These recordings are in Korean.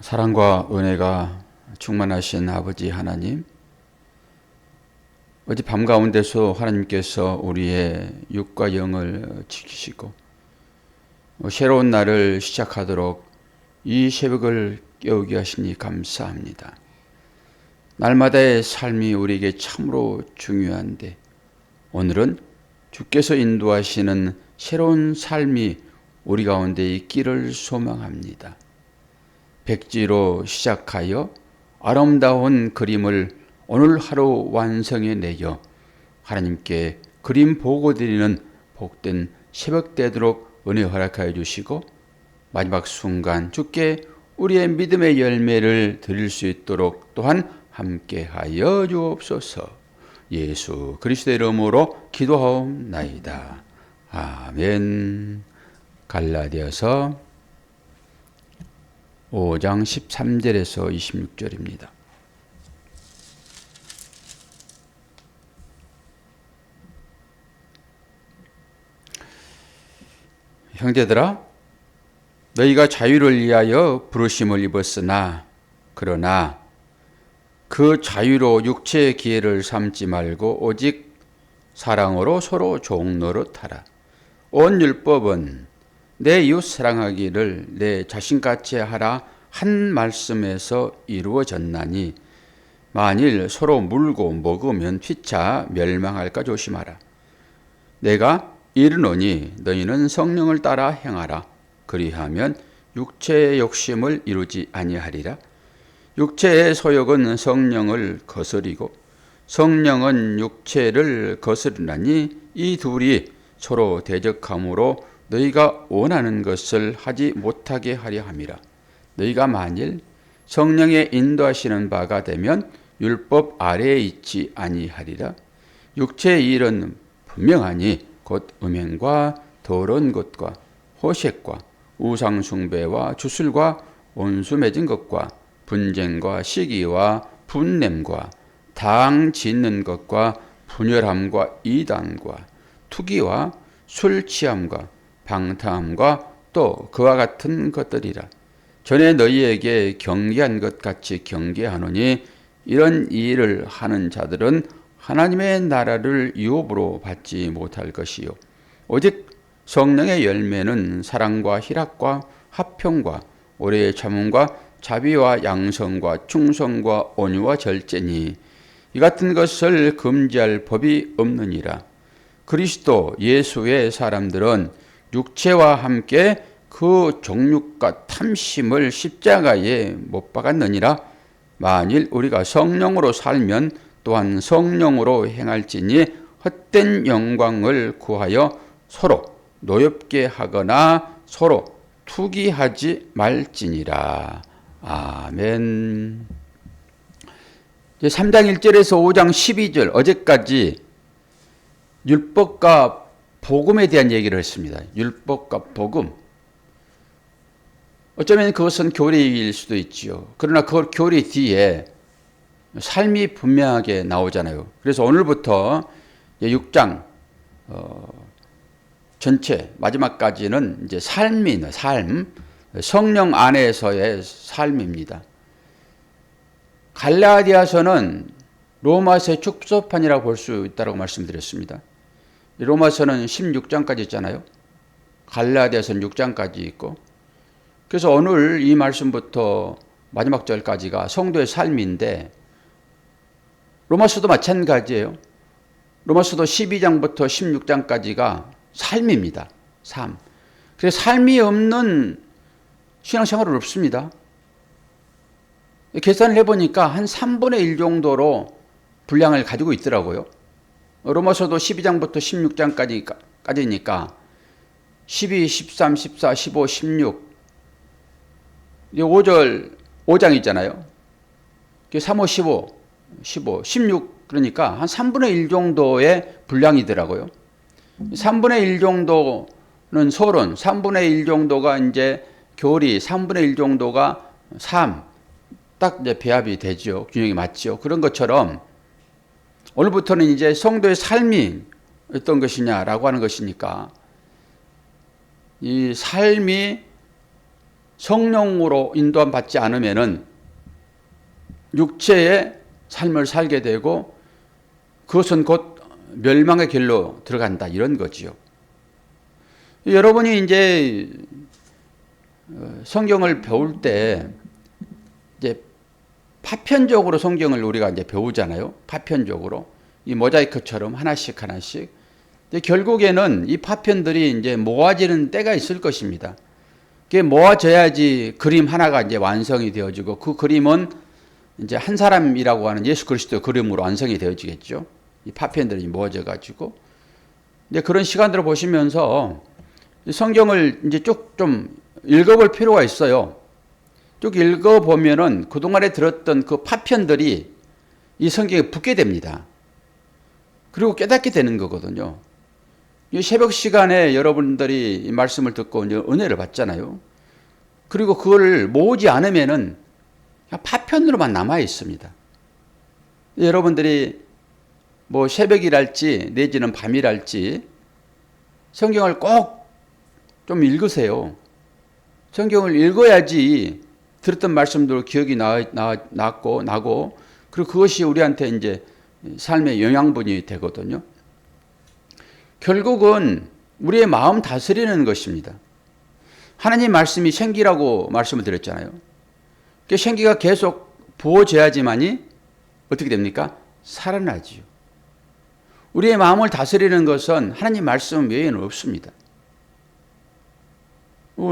사랑과 은혜가 충만하신 아버지 하나님, 어젯 밤 가운데서 하나님께서 우리의 육과 영을 지키시고 새로운 날을 시작하도록 이 새벽을 깨우게 하시니 감사합니다. 날마다의 삶이 우리에게 참으로 중요한데 오늘은 주께서 인도하시는 새로운 삶이 우리 가운데 있기를 소망합니다. 백지로 시작하여 아름다운 그림을 오늘 하루 완성해내어 하나님께 그림 보고 드리는 복된 새벽 되도록 은혜 허락하여 주시고 마지막 순간 주께 우리의 믿음의 열매를 드릴 수 있도록 또한 함께하여 주옵소서. 예수 그리스도의 이름으로 기도하옵나이다. 아멘. 갈라디아서 5장 13절에서 26절입니다. 형제들아, 너희가 자유를 위하여 부르심을 입었으나 그러나 그 자유로 육체의 기회를 삼지 말고 오직 사랑으로 서로 종노릇하라. 온 율법은 내 이웃 사랑하기를 내 자신같이 하라 한 말씀에서 이루어졌나니 만일 서로 물고 먹으면 피차 멸망할까 조심하라. 내가 이르노니 너희는 성령을 따라 행하라. 그리하면 육체의 욕심을 이루지 아니하리라. 육체의 소욕은 성령을 거스리고 성령은 육체를 거스르나니 이 둘이 서로 대적함으로 너희가 원하는 것을 하지 못하게 하려 함이라. 너희가 만일 성령의 인도하시는 바가 되면 율법 아래에 있지 아니하리라. 육체의 일은 분명하니 곧 음행과 더러운 것과 호색과 우상숭배와 주술과 온수 맺은 것과 분쟁과 시기와 분냄과 당 짓는 것과 분열함과 이단과 투기와 술 취함과 방탕함과 또 그와 같은 것들이라. 전에 너희에게 경계한 것 같이 경계하노니 이런 일을 하는 자들은 하나님의 나라를 유업으로 받지 못할 것이요 오직 성령의 열매는 사랑과 희락과 화평과 오래 참음과 자비와 양성과 충성과 온유와 절제니 이 같은 것을 금지할 법이 없느니라. 그리스도 예수의 사람들은 육체와 함께 그 정욕과 탐심을 십자가에 못 박았느니라. 만일 우리가 성령으로 살면 또한 성령으로 행할지니 헛된 영광을 구하여 서로 노엽게 하거나 서로 투기하지 말지니라. 아멘. 3장 1절에서 5장 12절 어제까지 율법과 복음에 대한 얘기를 했습니다. 율법과 복음. 어쩌면 그것은 교리일 수도 있지요. 그러나 그 교리 뒤에 삶이 분명하게 나오잖아요. 그래서 오늘부터 6장 전체 마지막까지는 이제 삶인 삶, 성령 안에서의 삶입니다. 갈라디아서는 로마서의 축소판이라고 볼 수 있다고 말씀드렸습니다. 로마서는 16장까지 있잖아요. 갈라디아서는 6장까지 있고, 그래서 오늘 이 말씀부터 마지막 절까지가 성도의 삶인데 로마서도 마찬가지예요. 로마서도 12장부터 16장까지가 삶입니다. 삶. 그래서 삶이 없는 신앙생활은 없습니다. 계산을 해보니까 한 3분의 1 정도로 분량을 가지고 있더라고요. 로마서도 12장부터 16장까지니까 12, 13, 14, 15, 16 5절 5장 있잖아요. 3, 5, 15, 15, 16 그러니까 한 3분의 1 정도의 분량이더라고요. 3분의 1 정도는 서론, 3분의 1 정도가 이제 교리, 3분의 1 정도가 삶, 딱 이제 배합이 되죠. 균형이 맞죠. 그런 것처럼 오늘부터는 이제 성도의 삶이 어떤 것이냐라고 하는 것이니까 이 삶이 성령으로 인도함 받지 않으면은 육체의 삶을 살게 되고 그것은 곧 멸망의 길로 들어간다 이런 거지요. 여러분이 이제 성경을 배울 때 이제 파편적으로 성경을 우리가 이제 배우잖아요. 파편적으로 이 모자이크처럼 하나씩 하나씩. 근데 결국에는 이 파편들이 이제 모아지는 때가 있을 것입니다. 그게 모아져야지 그림 하나가 이제 완성이 되어지고 그 그림은 이제 한 사람이라고 하는 예수 그리스도의 그림으로 완성이 되어지겠죠. 이 파편들이 모아져 가지고. 이제 그런 시간들을 보시면서 성경을 이제 쭉 좀 읽어볼 필요가 있어요. 쭉 읽어보면은 그동안에 들었던 그 파편들이 이 성경에 붙게 됩니다. 그리고 깨닫게 되는 거거든요. 이 새벽 시간에 여러분들이 이 말씀을 듣고 이제 은혜를 받잖아요. 그리고 그걸 모으지 않으면은 파편으로만 남아 있습니다. 여러분들이 뭐 새벽이랄지 내지는 밤이랄지 성경을 꼭 좀 읽으세요. 성경을 읽어야지 들었던 말씀도 기억이 나고 그리고 그것이 우리한테 이제 삶의 영양분이 되거든요. 결국은 우리의 마음 다스리는 것입니다. 하나님 말씀이 생기라고 말씀을 드렸잖아요. 그 생기가 계속 부어져야지만이 어떻게 됩니까? 살아나지요. 우리의 마음을 다스리는 것은 하나님 말씀 외에는 없습니다.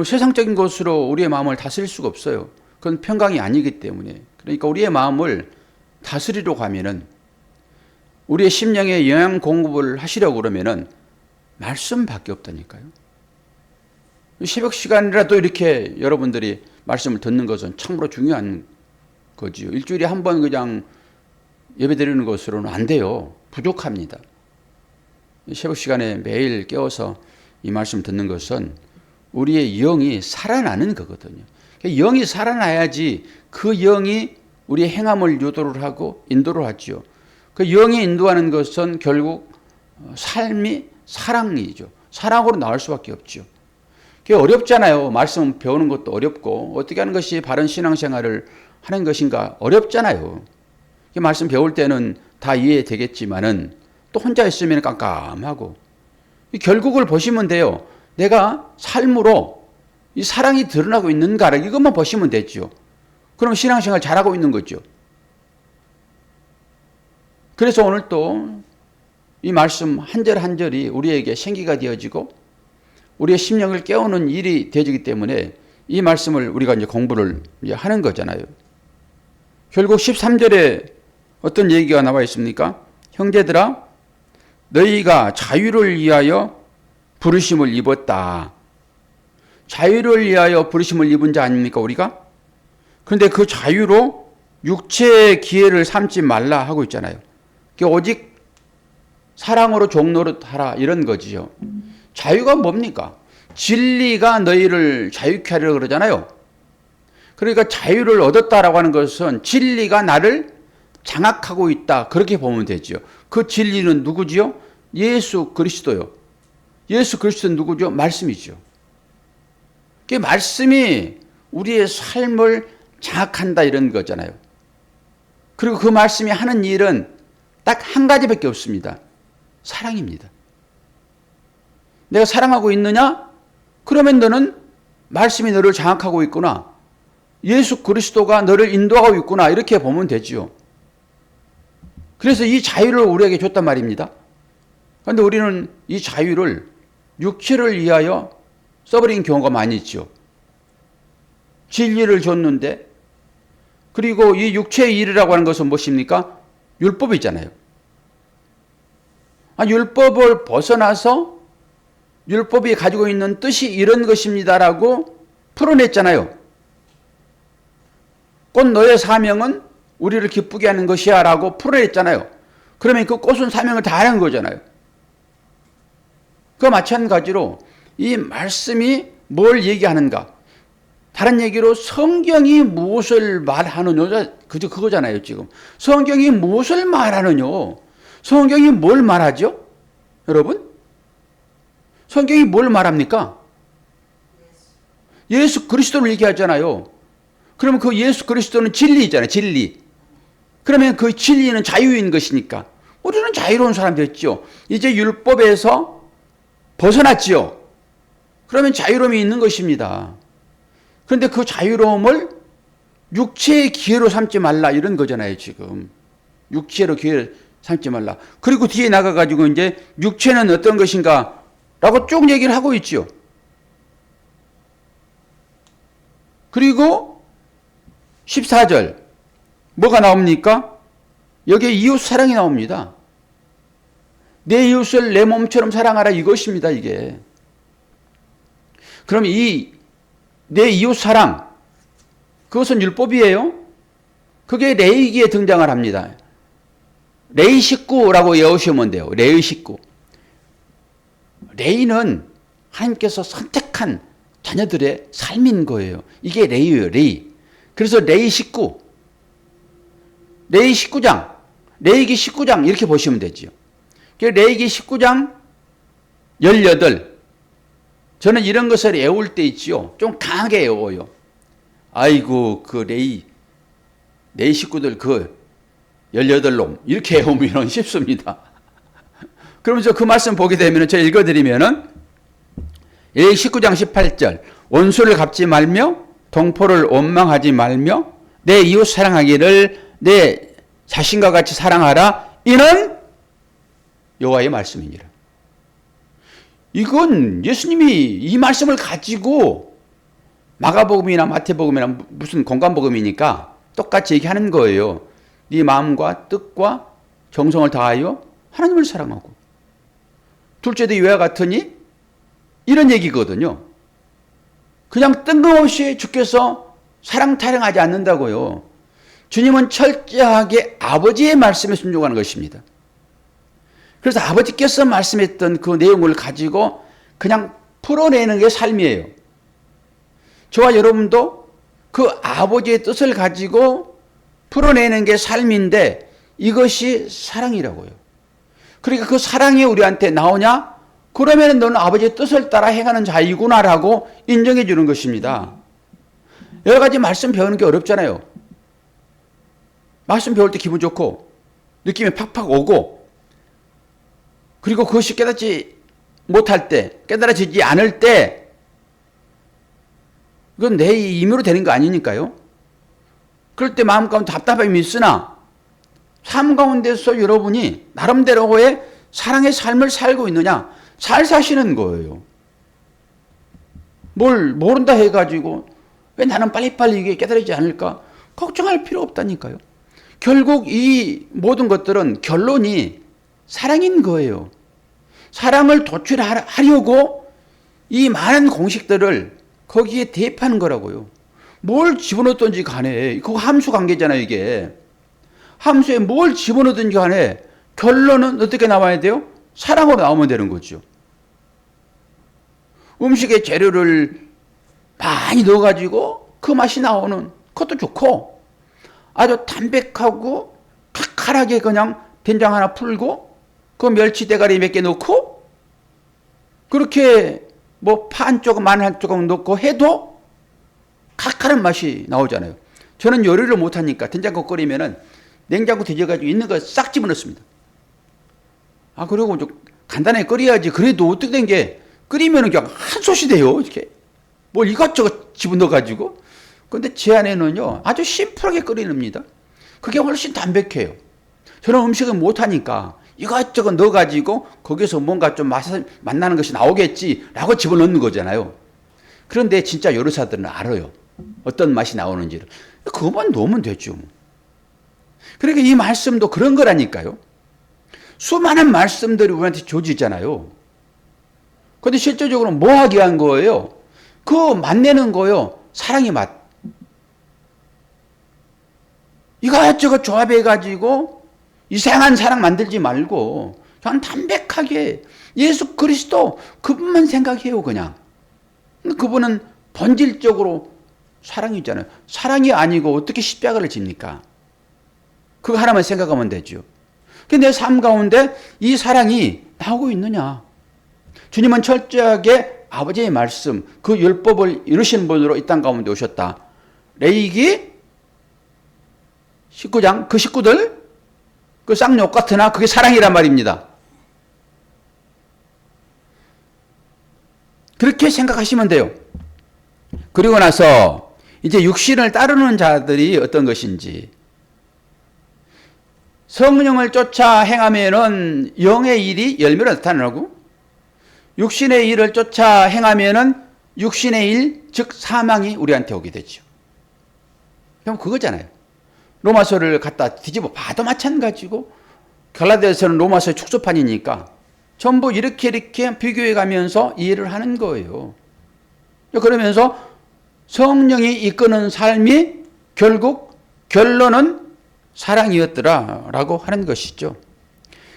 세상적인 것으로 우리의 마음을 다스릴 수가 없어요. 그건 평강이 아니기 때문에. 그러니까 우리의 마음을 다스리려고 하면은 우리의 심령에 영양 공급을 하시려고 그러면은 말씀밖에 없다니까요. 새벽 시간이라도 이렇게 여러분들이 말씀을 듣는 것은 참으로 중요한 거지요. 일주일에 한 번 그냥 예배드리는 것으로는 안 돼요. 부족합니다. 새벽 시간에 매일 깨워서 이 말씀 듣는 것은 우리의 영이 살아나는 거거든요. 영이 살아나야지 그 영이 우리의 행함을 유도를 하고 인도를 하죠. 그 영이 인도하는 것은 결국 삶이 사랑이죠. 사랑으로 나올 수밖에 없죠. 그게 어렵잖아요. 말씀 배우는 것도 어렵고 어떻게 하는 것이 바른 신앙생활을 하는 것인가 어렵잖아요. 말씀 배울 때는 다 이해되겠지만은 또 혼자 있으면 깜깜하고 결국을 보시면 돼요. 내가 삶으로 이 사랑이 드러나고 있는가를 이것만 보시면 되죠. 그럼 신앙생활 잘하고 있는 거죠. 그래서 오늘 또 이 말씀 한 절 한 절이 우리에게 생기가 되어지고 우리의 심령을 깨우는 일이 되어지기 때문에 이 말씀을 우리가 이제 공부를 하는 거잖아요. 결국 13절에 어떤 얘기가 나와 있습니까? 형제들아, 너희가 자유를 위하여 부르심을 입었다. 자유를 위하여 부르심을 입은 자 아닙니까, 우리가? 그런데 그 자유로 육체의 기회를 삼지 말라 하고 있잖아요. 오직 사랑으로 종노릇하라 이런 거지요. 자유가 뭡니까? 진리가 너희를 자유케 하려고 그러잖아요. 그러니까 자유를 얻었다라고 하는 것은 진리가 나를 장악하고 있다. 그렇게 보면 되죠. 그 진리는 누구지요? 예수 그리스도요. 예수 그리스도는 누구죠? 말씀이죠. 그 말씀이 우리의 삶을 장악한다 이런 거잖아요. 그리고 그 말씀이 하는 일은 딱 한 가지밖에 없습니다. 사랑입니다. 내가 사랑하고 있느냐? 그러면 너는 말씀이 너를 장악하고 있구나. 예수 그리스도가 너를 인도하고 있구나. 이렇게 보면 되지요. 그래서 이 자유를 우리에게 줬단 말입니다. 그런데 우리는 이 자유를 육체를 위하여 써버린 경우가 많이 있죠. 진리를 줬는데 그리고 이 육체의 일이라고 하는 것은 무엇입니까? 율법이잖아요. 율법을 벗어나서 율법이 가지고 있는 뜻이 이런 것입니다라고 풀어냈잖아요. 꽃 너의 사명은 우리를 기쁘게 하는 것이야 라고 풀어냈잖아요. 그러면 그 꽃은 사명을 다 하는 거잖아요. 그 마찬가지로 이 말씀이 뭘 얘기하는가? 다른 얘기로 성경이 무엇을 말하느냐? 그거잖아요, 지금. 성경이 무엇을 말하느냐? 성경이 뭘 말하죠? 여러분? 성경이 뭘 말합니까? 예수 그리스도를 얘기하잖아요. 그러면 그 예수 그리스도는 진리잖아요. 진리. 그러면 그 진리는 자유인 것이니까 우리는 자유로운 사람 됐죠. 이제 율법에서 벗어났지요. 그러면 자유로움이 있는 것입니다. 그런데 그 자유로움을 육체의 기회로 삼지 말라 이런 거잖아요. 지금 육체로 기회를 삼지 말라. 그리고 뒤에 나가가지고 이제 육체는 어떤 것인가 라고 쭉 얘기를 하고 있죠. 그리고 14절 뭐가 나옵니까? 여기에 이웃 사랑이 나옵니다. 내 이웃을 내 몸처럼 사랑하라 이것입니다. 이게. 그럼 이 내 이웃 사랑 그것은 율법이에요. 그게 레위기에 등장을 합니다. 레위 식구라고 외우시면 돼요. 레위 식구. 레위는 하나님께서 선택한 자녀들의 삶인 거예요. 이게 레위예요. 레위. 그래서 레위 식구. 레위 19장. 레위기 19장 이렇게 보시면 되죠. 레위기 19장 18. 저는 이런 것을 외울 때 있지요. 좀 강하게 외워요. 아이고 그 레위 식구들 그 18놈 이렇게 외우면 쉽습니다. 그러면서 그 말씀 보게 되면 제가 읽어드리면은 레위 19장 18절 원수를 갚지 말며 동포를 원망하지 말며 내 이웃 사랑하기를 내 자신과 같이 사랑하라. 이는 여호와의 말씀이니라. 이건 예수님이 이 말씀을 가지고 마가복음이나 마태복음이나 무슨 공간복음이니까 똑같이 얘기하는 거예요. 네 마음과 뜻과 정성을 다하여 하나님을 사랑하고 둘째도 이와 같으니 이런 얘기거든요. 그냥 뜬금없이 주께서 사랑 타령하지 않는다고요. 주님은 철저하게 아버지의 말씀에 순종하는 것입니다. 그래서 아버지께서 말씀했던 그 내용을 가지고 그냥 풀어내는 게 삶이에요. 저와 여러분도 그 아버지의 뜻을 가지고 풀어내는 게 삶인데 이것이 사랑이라고요. 그러니까 그 사랑이 우리한테 나오냐? 그러면 너는 아버지의 뜻을 따라 행하는 자이구나라고 인정해 주는 것입니다. 여러 가지 말씀 배우는 게 어렵잖아요. 말씀 배울 때 기분 좋고 느낌이 팍팍 오고 그리고 그것이 깨닫지 못할 때 깨달아지지 않을 때 그건 내 임의로 되는 거 아니니까요. 그럴 때 마음 가운데 답답함이 있으나 삶 가운데서 여러분이 나름대로의 사랑의 삶을 살고 있느냐 잘 사시는 거예요. 뭘 모른다 해가지고 왜 나는 빨리빨리 이게 깨달아지지 않을까 걱정할 필요 없다니까요. 결국 이 모든 것들은 결론이 사랑인 거예요. 사랑을 도출하려고 이 많은 공식들을 거기에 대입하는 거라고요. 뭘 집어넣든지 간에 그거 함수 관계잖아요. 이게 함수에 뭘 집어넣든지 간에 결론은 어떻게 나와야 돼요? 사랑으로 나오면 되는 거죠. 음식에 재료를 많이 넣어가지고 그 맛이 나오는 그것도 좋고 아주 담백하고 칼칼하게 그냥 된장 하나 풀고 그 멸치 대가리 몇 개 넣고 그렇게 뭐 파 한 조금 마늘 한 조금 넣고 해도 칼칼한 맛이 나오잖아요. 저는 요리를 못하니까 된장국 끓이면은 냉장고 뒤져가지고 있는 거 싹 집어넣습니다. 아 그리고 좀 간단하게 끓여야지. 그래도 어떻게 된 게 끓이면은 그냥 한 솥이 돼요. 이렇게 뭘 이것저것 집어넣어가지고. 근데 제 아내는요 아주 심플하게 끓이랍니다. 그게 훨씬 담백해요. 저는 음식을 못하니까 이것저것 넣어가지고 거기서 뭔가 좀 맛나는 것이 나오겠지라고 집어넣는 거잖아요. 그런데 진짜 요리사들은 알아요. 어떤 맛이 나오는지를. 그것만 넣으면 되죠. 그러니까 이 말씀도 그런 거라니까요. 수많은 말씀들이 우리한테 조지잖아요. 그런데 실제적으로 뭐 하기 위한 거예요? 그 맛내는 거예요. 사랑의 맛. 이것저것 조합해가지고 이상한 사랑 만들지 말고 그냥 담백하게 예수 그리스도 그분만 생각해요. 그냥. 그분은 본질적으로 사랑이잖아요. 사랑이 아니고 어떻게 십자가를 집니까? 그거 하나만 생각하면 되죠. 근데 내 삶 가운데 이 사랑이 나오고 있느냐? 주님은 철저하게 아버지의 말씀, 그 율법을 이루신 분으로 이 땅 가운데 오셨다. 레위기 19장 그 식구들 그 쌍욕 같으나 그게 사랑이란 말입니다. 그렇게 생각하시면 돼요. 그리고 나서 이제 육신을 따르는 자들이 어떤 것인지, 성령을 쫓아 행하면은 영의 일이 열매를 나타나고, 육신의 일을 쫓아 행하면은 육신의 일, 즉 사망이 우리한테 오게 되죠. 그럼 그거잖아요. 로마서를 갖다 뒤집어 봐도 마찬가지고, 갈라디아서는 로마서의 축소판이니까 전부 이렇게 비교해 가면서 이해를 하는 거예요. 그러면서 성령이 이끄는 삶이 결국 결론은 사랑이었더라라고 하는 것이죠.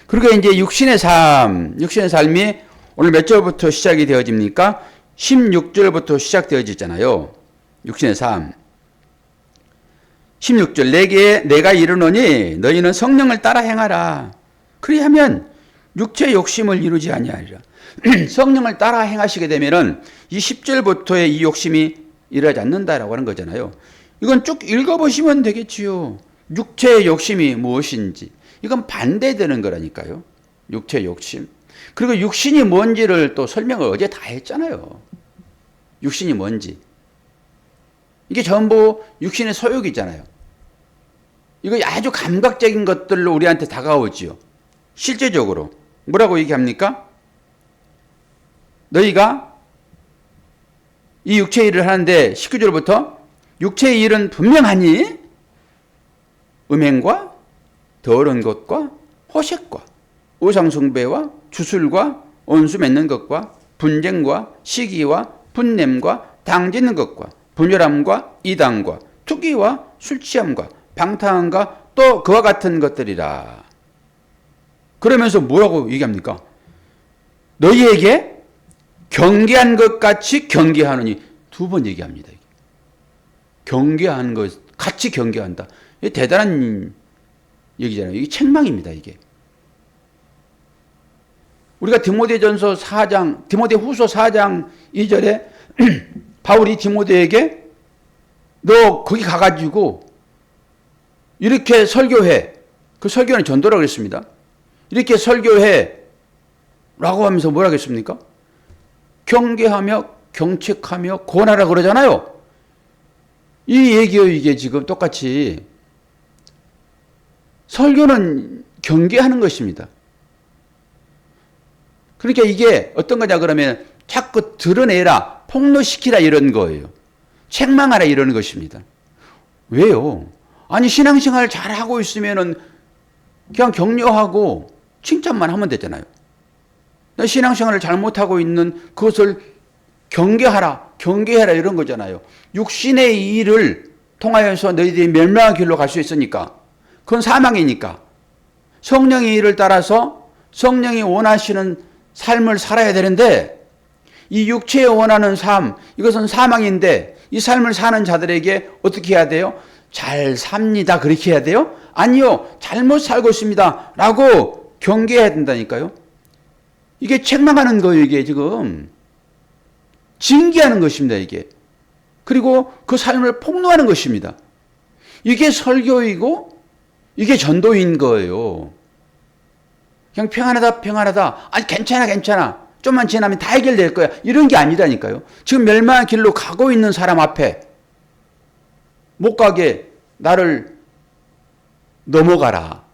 그리고 이제 육신의 삶이 오늘 몇 절부터 시작이 되어집니까? 16절부터 시작되어지잖아요. 육신의 삶. 16절, 내가 이르노니 너희는 성령을 따라 행하라. 그리하면 육체의 욕심을 이루지 아니하리라. 성령을 따라 행하시게 되면은 이 10절부터의 이 욕심이 일어나지 않는다라고 하는 거잖아요. 이건 쭉 읽어보시면 되겠지요. 육체의 욕심이 무엇인지. 이건 반대되는 거라니까요. 육체의 욕심. 그리고 육신이 뭔지를 또 설명을 어제 다 했잖아요. 육신이 뭔지. 이게 전부 육신의 소욕이잖아요. 이거 아주 감각적인 것들로 우리한테 다가오지요. 실제적으로. 뭐라고 얘기합니까? 너희가 이 육체의 일을 하는데 19절부터 육체의 일은 분명하니 음행과 더러운 것과 호색과 우상숭배와 주술과 온수 맺는 것과 분쟁과 시기와 분냄과 당짓는 것과 분열함과 이단과 투기와 술취함과 방탕함과 또 그와 같은 것들이라. 그러면서 뭐라고 얘기합니까? 너희에게 경계한 것 같이 경계하느니, 두 번 얘기합니다. 경계하는 것, 같이 경계한다. 이게 대단한 얘기잖아요. 이게 책망입니다, 이게. 우리가 디모데후서 4장 2절에 바울이 디모데에게 너 거기 가가지고 이렇게 설교해. 그 설교는 전도라고 했습니다. 이렇게 설교해 라고 하면서 뭐라고 했습니까? 경계하며 경책하며 권하라 그러잖아요. 이 얘기요, 이게 지금 똑같이. 설교는 경계하는 것입니다. 그러니까 이게 어떤 거냐 그러면 자꾸 드러내라, 폭로시키라 이런 거예요. 책망하라 이러는 것입니다. 왜요? 아니 신앙생활 잘하고 있으면은 그냥 격려하고 칭찬만 하면 되잖아요. 신앙생활을 잘못하고 있는 그것을 경계하라 이런 거잖아요. 육신의 일을 통하여서 너희들이 멸망의 길로 갈 수 있으니까, 그건 사망이니까 성령의 일을 따라서 성령이 원하시는 삶을 살아야 되는데, 이 육체에 원하는 삶, 이것은 사망인데 이 삶을 사는 자들에게 어떻게 해야 돼요? 잘 삽니다 그렇게 해야 돼요? 아니요, 잘못 살고 있습니다 라고 경계해야 된다니까요. 이게 책망하는 거예요. 이게 지금 징계하는 것입니다. 이게. 그리고 그 삶을 폭로하는 것입니다. 이게 설교이고 이게 전도인 거예요. 그냥 평안하다 아니 괜찮아 좀만 지나면 다 해결될 거야 이런 게 아니라니까요. 지금 멸망의 길로 가고 있는 사람 앞에 못 가게 나를 넘어가라,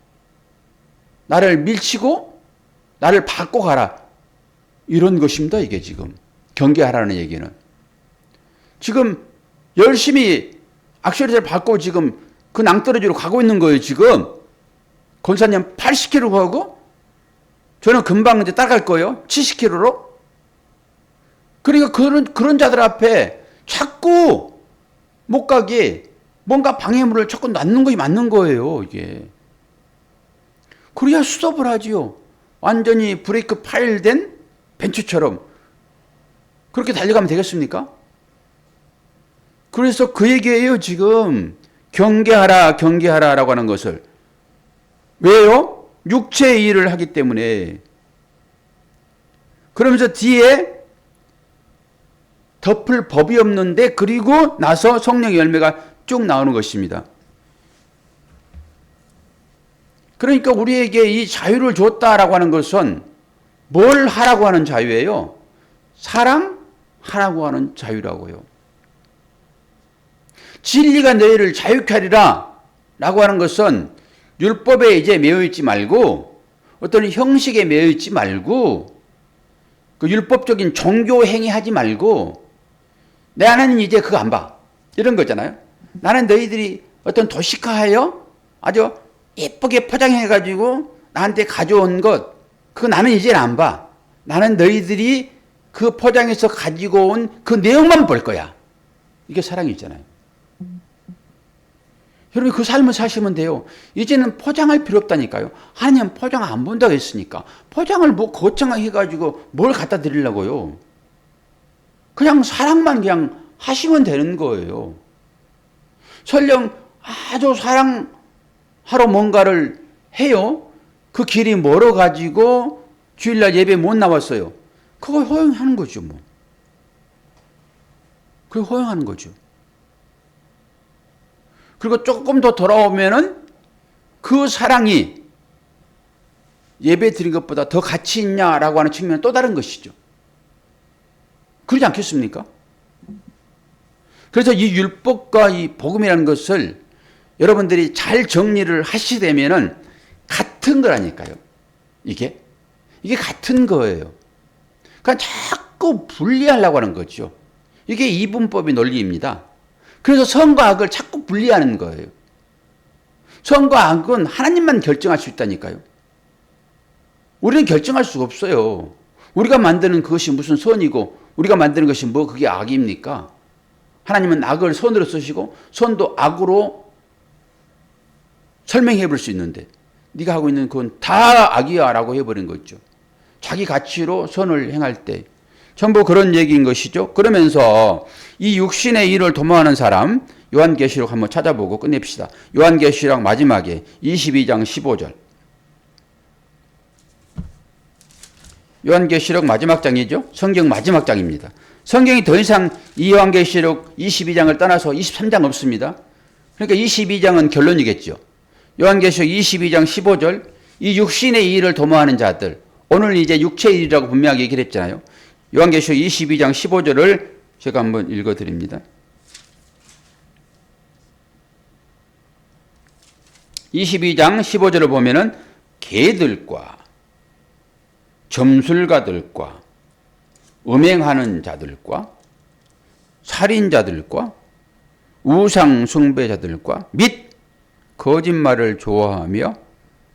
나를 밀치고 나를 밟고 가라, 이런 것입니다. 이게 지금 경계하라는 얘기는. 지금 열심히 악셀레를 밟고 지금 그 낭떠러지로 가고 있는 거예요. 지금 권사님 80km 가고 저는 금방 이제 따라갈 거예요. 70km로. 그러니까 그런 자들 앞에 자꾸 못 가게 뭔가 방해물을 자꾸 놨는 것이 맞는 거예요. 이게. 그래야 스톱을 하지요. 완전히 브레이크 파일된 벤츠처럼 그렇게 달려가면 되겠습니까? 그래서 그 얘기예요. 지금 경계하라라고 하는 것을. 왜요? 육체의 일을 하기 때문에. 그러면서 뒤에 덮을 법이 없는데 그리고 나서 성령의 열매가 쭉 나오는 것입니다. 그러니까 우리에게 이 자유를 줬다라고 하는 것은 뭘 하라고 하는 자유예요? 사랑하라고 하는 자유라고요. 진리가 너희를 자유케 하리라 라고 하는 것은 율법에 이제 매여 있지 말고 어떤 형식에 매여 있지 말고 그 율법적인 종교 행위 하지 말고 내 하나님 이제 그거 안 봐. 이런 거잖아요. 나는 너희들이 어떤 도식화하여 아주 예쁘게 포장해가지고 나한테 가져온 것, 그거 나는 이제 안 봐. 나는 너희들이 그 포장해서 가지고 온 그 내용만 볼 거야. 이게 사랑이잖아요. 여러분 그 삶을 사시면 돼요. 이제는 포장할 필요 없다니까요. 하나님은 포장 안 본다고 했으니까. 포장을 뭐 거창하게 해가지고 뭘 갖다 드리려고요. 그냥 사랑만 그냥 하시면 되는 거예요. 설령 아주 사랑하러 뭔가를 해요. 그 길이 멀어가지고 주일날 예배 못 나왔어요. 그거 허용하는 거죠 뭐. 그거 허용하는 거죠. 그리고 조금 더 돌아오면은 그 사랑이 예배 드린 것보다 더 가치 있냐라고 하는 측면은 또 다른 것이죠. 그러지 않겠습니까? 그래서 이 율법과 이 복음이라는 것을 여러분들이 잘 정리를 하시되면은 같은 거라니까요. 이게 같은 거예요. 그러니까 자꾸 분리하려고 하는 거죠. 이게 이분법의 논리입니다. 그래서 선과 악을 자꾸 분리하는 거예요. 선과 악은 하나님만 결정할 수 있다니까요. 우리는 결정할 수가 없어요. 우리가 만드는 그것이 무슨 선이고 우리가 만드는 것이 뭐 그게 악입니까? 하나님은 악을 선으로 쓰시고 선도 악으로 설명해 볼 수 있는데 네가 하고 있는 그건 다 악이야 라고 해버린 거죠. 자기 가치로 선을 행할 때 전부 그런 얘기인 것이죠. 그러면서 이 육신의 일을 도모하는 사람 요한계시록 한번 찾아보고 끝냅시다. 요한계시록 마지막에 22장 15절. 요한계시록 마지막 장이죠. 성경 마지막 장입니다. 성경이 더 이상 이 요한계시록 22장을 떠나서 23장 없습니다. 그러니까 22장은 결론이겠죠. 요한계시록 22장 15절 이 육신의 일을 도모하는 자들 오늘 이제 육체의 일이라고 분명하게 얘기를 했잖아요. 요한계시록 22장 15절을 제가 한번 읽어드립니다. 22장 15절을 보면은 개들과 점술가들과 음행하는 자들과 살인자들과 우상 숭배자들과 및 거짓말을 좋아하며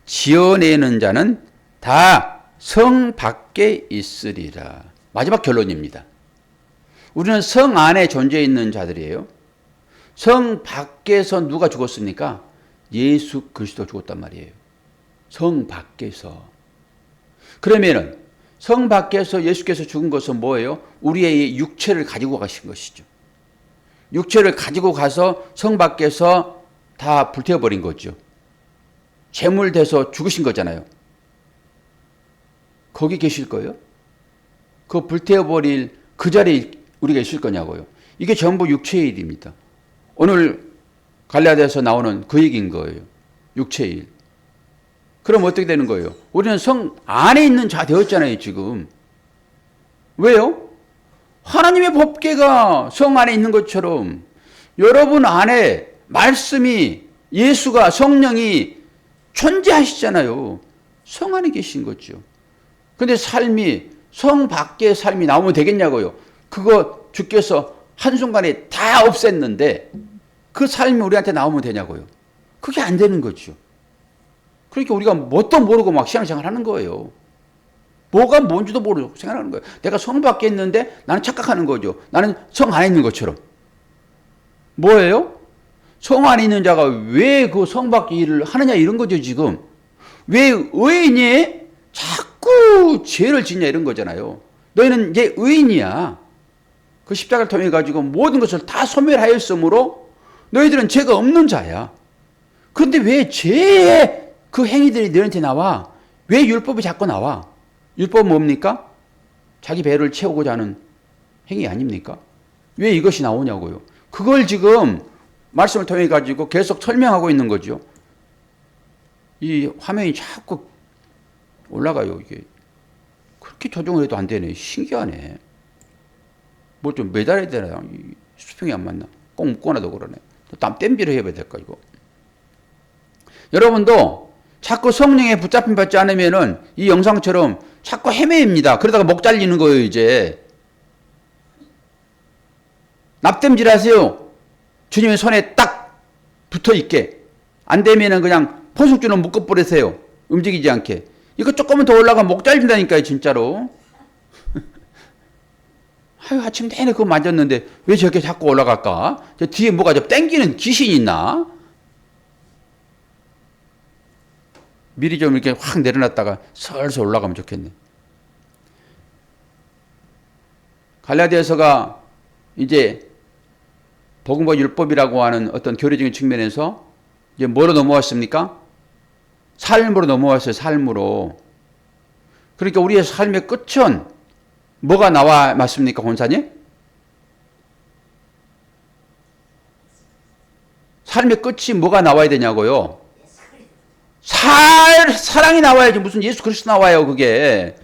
지어내는 자는 다 성 밖에 있으리라. 마지막 결론입니다. 우리는 성 안에 존재해 있는 자들이에요. 성 밖에서 누가 죽었습니까? 예수 그리스도 죽었단 말이에요. 성 밖에서. 그러면은 성 밖에서 예수께서 죽은 것은 뭐예요? 우리의 육체를 가지고 가신 것이죠. 육체를 가지고 가서 성 밖에서 다 불태워버린 거죠. 제물돼서 죽으신 거잖아요. 거기 계실 거예요? 그 불태워버릴 그 자리에 우리가 있을 거냐고요. 이게 전부 육체의 일입니다. 오늘 갈라디아서 나오는 그 얘기인 거예요. 육체의 일. 그럼 어떻게 되는 거예요? 우리는 성 안에 있는 자 되었잖아요, 지금. 왜요? 하나님의 법궤가 성 안에 있는 것처럼 여러분 안에 말씀이 예수가 성령이 존재하시잖아요. 성 안에 계신 거죠. 근데 삶이 성 밖의 삶이 나오면 되겠냐고요. 그거 주께서 한순간에 다 없앴는데 그 삶이 우리한테 나오면 되냐고요. 그게 안 되는 거죠. 그러니까 우리가 뭣도 모르고 막 신앙생활 하는 거예요. 뭐가 뭔지도 모르고 생각하는 거예요. 내가 성 밖에 있는데 나는 착각하는 거죠. 나는 성 안에 있는 것처럼. 뭐예요? 성 안에 있는 자가 왜 그 성 밖의 일을 하느냐 이런 거죠, 지금. 왜 의인이 자꾸 죄를 짓냐 이런 거잖아요. 너희는 이제 의인이야. 그 십자가를 통해 가지고 모든 것을 다 소멸하였으므로 너희들은 죄가 없는 자야. 그런데 왜 죄의 그 행위들이 너희한테 나와? 왜 율법이 자꾸 나와? 율법은 뭡니까? 자기 배를 채우고자 하는 행위 아닙니까? 왜 이것이 나오냐고요. 그걸 지금 말씀을 통해 가지고 계속 설명하고 있는 거죠. 이 화면이 자꾸 올라가요. 이게 그렇게 조정을 해도 안 되네. 신기하네. 뭘 좀 매달아야 되나? 수평이 안 맞나? 꼭 묶어놔도 그러네. 땀 땜질을 해야 될까 이거. 여러분도 자꾸 성령에 붙잡힘 받지 않으면은 이 영상처럼 자꾸 헤매입니다. 그러다가 목 잘리는 거예요 이제. 납땜질 하세요. 주님의 손에 딱 붙어 있게. 안 되면은 그냥 포승줄은 묶어버리세요. 움직이지 않게. 이거 조금만 더 올라가면 목 잘린다니까요 진짜로. 아유, 아침 내내 그거 만졌는데 왜 저렇게 자꾸 올라갈까? 저 뒤에 뭐가 좀 땡기는 귀신이 있나? 미리 좀 이렇게 확 내려놨다가 슬슬 올라가면 좋겠네. 갈라디아서가 이제 복음과 율법이라고 하는 어떤 교리적인 측면에서 이제 뭐로 넘어왔습니까? 삶으로 넘어왔어요. 삶으로. 그러니까 우리의 삶의 끝은 뭐가 나와 맞습니까, 권사님? 삶의 끝이 뭐가 나와야 되냐고요? 사랑이 나와야지. 무슨 예수 그리스도 나와요, 그게.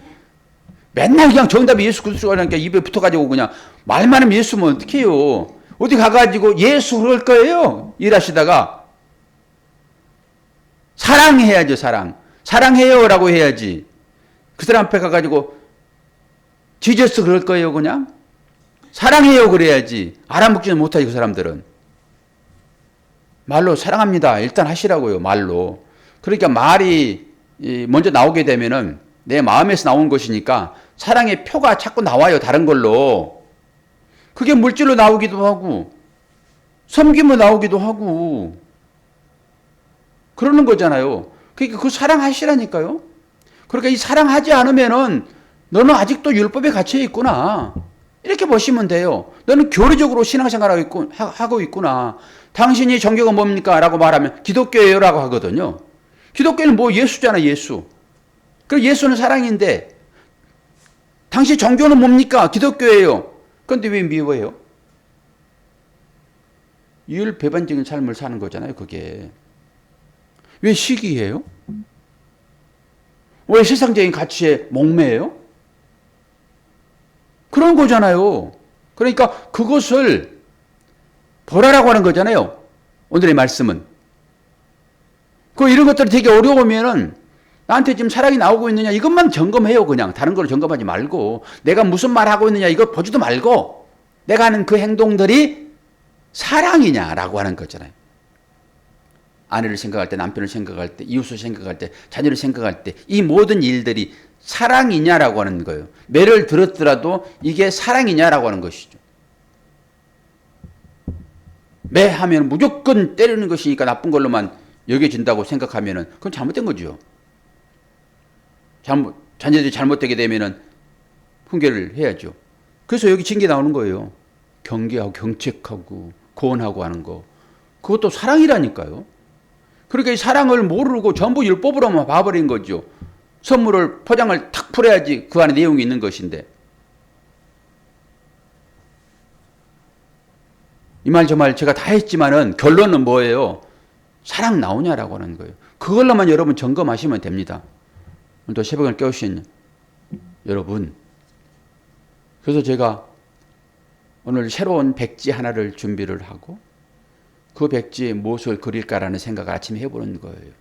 맨날 그냥 정답이 예수 그리스도가 그러니까 입에 붙어가지고 그냥 말만 하면 예수면 어떡해요. 어디 가가지고 예수 그럴 거예요. 일하시다가. 사랑해야죠, 사랑. 사랑해요 라고 해야지. 그 사람 앞에 가가지고 지저스 그럴 거예요, 그냥? 사랑해요 그래야지. 알아먹지는 못하지, 그 사람들은. 말로 사랑합니다. 일단 하시라고요, 말로. 그러니까 말이 먼저 나오게 되면은 내 마음에서 나온 것이니까 사랑의 표가 자꾸 나와요, 다른 걸로. 그게 물질로 나오기도 하고, 섬김으로 나오기도 하고, 그러는 거잖아요. 그러니까 그 사랑하시라니까요. 그러니까 이 사랑하지 않으면은 너는 아직도 율법에 갇혀 있구나. 이렇게 보시면 돼요. 너는 교리적으로 신앙생활을 하고 있구나. 당신이 종교가 뭡니까? 라고 말하면 기독교예요 라고 하거든요. 기독교는 뭐 예수잖아, 예수. 그 예수는 사랑인데 당신 종교는 뭡니까? 기독교예요. 그런데 왜 미워해요? 이율배반적인 삶을 사는 거잖아요, 그게. 왜 시기해요? 왜 세상적인 가치에 목매요? 그런 거잖아요. 그러니까 그것을 보라라고 하는 거잖아요. 오늘의 말씀은. 이런 것들이 되게 어려우면은 나한테 지금 사랑이 나오고 있느냐 이것만 점검해요. 그냥 다른 걸 점검하지 말고 내가 무슨 말 하고 있느냐 이거 보지도 말고 내가 하는 그 행동들이 사랑이냐라고 하는 거잖아요. 아내를 생각할 때, 남편을 생각할 때, 이웃을 생각할 때, 자녀를 생각할 때 이 모든 일들이 사랑이냐라고 하는 거예요. 매를 들었더라도 이게 사랑이냐라고 하는 것이죠. 매 하면 무조건 때리는 것이니까 나쁜 걸로만 여겨진다고 생각하면은 그건 잘못된 거죠. 자녀들이 잘못되게 되면은 훈계를 해야죠. 그래서 여기 징계 나오는 거예요. 경계하고 경책하고 구원하고 하는 거. 그것도 사랑이라니까요. 그러니까 이 사랑을 모르고 전부 율법으로만 봐버린 거죠. 선물을 포장을 탁 풀어야지 그 안에 내용이 있는 것인데. 이 말 저 말 제가 다 했지만은 결론은 뭐예요? 사랑 나오냐라고 하는 거예요. 그걸로만 여러분 점검하시면 됩니다. 또 새벽을 깨우신 여러분. 그래서 제가 오늘 새로운 백지 하나를 준비를 하고 그 백지에 무엇을 그릴까라는 생각을 아침에 해보는 거예요.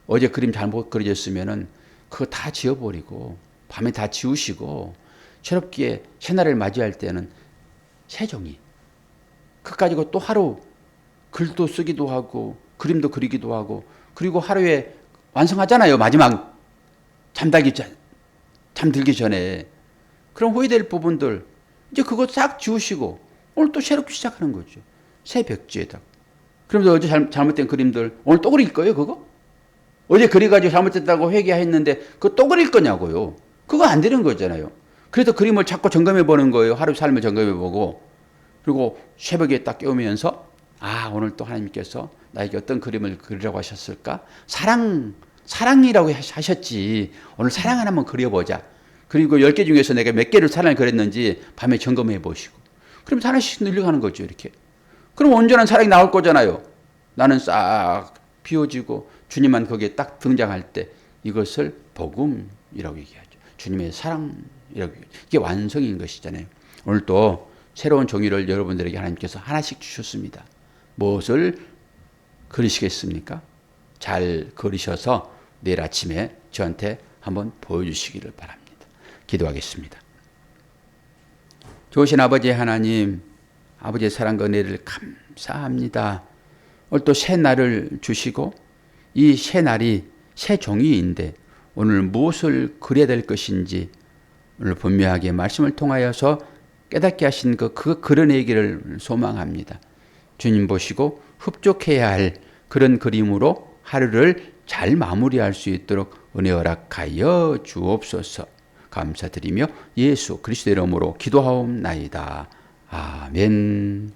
어제 그림 잘못 그려졌으면은 그거 다 지워버리고 밤에 다 지우시고 새롭게 새날을 맞이할 때는 새 종이. 그거 가지고 또 하루 글도 쓰기도 하고 그림도 그리기도 하고 그리고 하루에 완성하잖아요. 마지막 잠들기 전에. 그럼 후회될 부분들 이제 그거 싹 지우시고 오늘 또 새롭게 시작하는 거죠. 새 백지에다. 그럼 어제 잘못된 그림들 오늘 또 그릴 거예요, 그거? 어제 그려가지고 잘못됐다고 회개했는데 그거 또 그릴 거냐고요. 그거 안 되는 거잖아요. 그래서 그림을 자꾸 점검해 보는 거예요. 하루 삶을 점검해 보고. 그리고 새벽에 딱 깨우면서 아, 오늘 또 하나님께서 나에게 어떤 그림을 그리라고 하셨을까? 사랑이라고 하셨지. 오늘 사랑 하나만 그려보자. 그리고 10개 중에서 내가 몇 개를 사랑을 그렸는지 밤에 점검해 보시고. 그럼 하나씩 늘려가는 거죠, 이렇게. 그럼 온전한 사랑이 나올 거잖아요. 나는 싹 비워지고 주님만 거기에 딱 등장할 때 이것을 복음이라고 얘기하죠. 주님의 사랑이라고 얘기하죠. 이게 완성인 것이잖아요. 오늘 또 새로운 종이를 여러분들에게 하나님께서 하나씩 주셨습니다. 무엇을 그리시겠습니까? 잘 그리셔서 내일 아침에 저한테 한번 보여주시기를 바랍니다. 기도하겠습니다. 좋으신 아버지 하나님, 아버지의 사랑과 은혜를 감사합니다. 오늘 또 새 날을 주시고 이 새 날이 새 종이인데 오늘 무엇을 그려야 될 것인지 오늘 분명하게 말씀을 통하여서 깨닫게 하신 그 그려내기를 소망합니다. 주님 보시고 흡족해야 할 그런 그림으로 하루를 잘 마무리할 수 있도록 은혜 허락하여 주옵소서. 감사드리며 예수 그리스도의 이름으로 기도하옵나이다. 아멘.